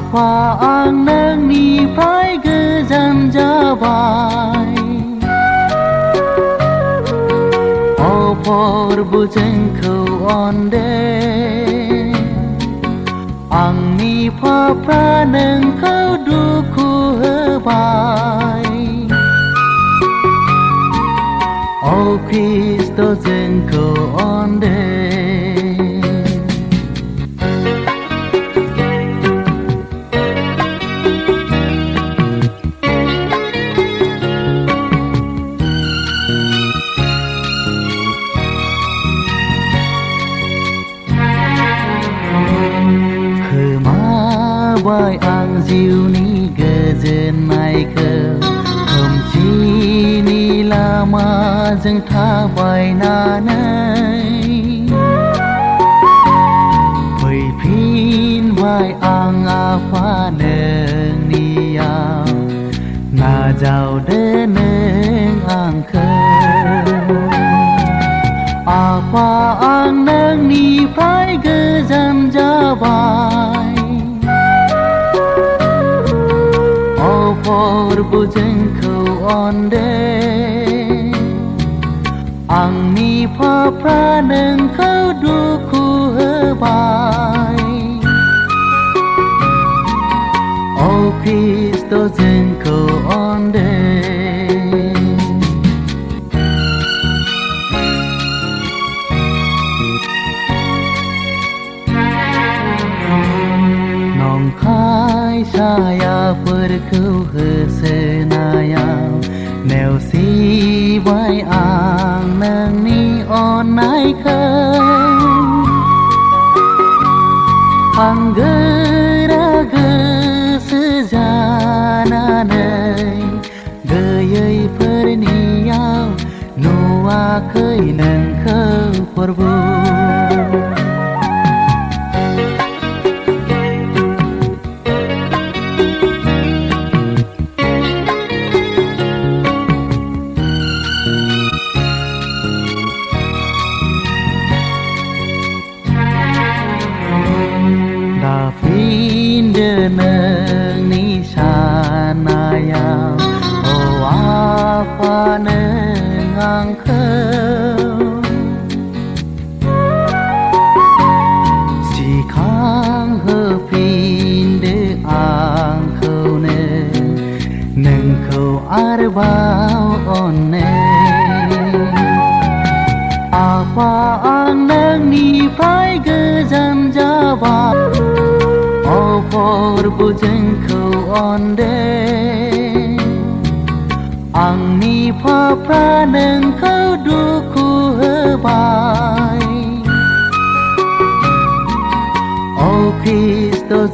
Apa ang nangnipay gezan jabay Opor bujengkau onde Ang nipa praneng kau duku hebai O Kristo jengkau onde Bai ang jiu ni gejen mai ke Khomchi ni lama jeng tha bai na nai Bai phin bai ang apa neng ni ya Na jau de neng ang ke Apa ang neng ni pai gejan jabai Opor bujengkau onde Ang nipa praneng kau duku hebai O Kristo jengkau onde Nongkai saya perkau kesenayang Neu si bai ang nang ni onai kau Panggeraga sejana nei Gayai perniau Nua kai nang kau perbu Neng ni sanayang O apa neng angkau Si kang hepin de angkau neng kau arbau onne Apa ang neng ni pai gezan jabah Opor bujengkau onde Ang nipa praneng kau duku hebai O Kristo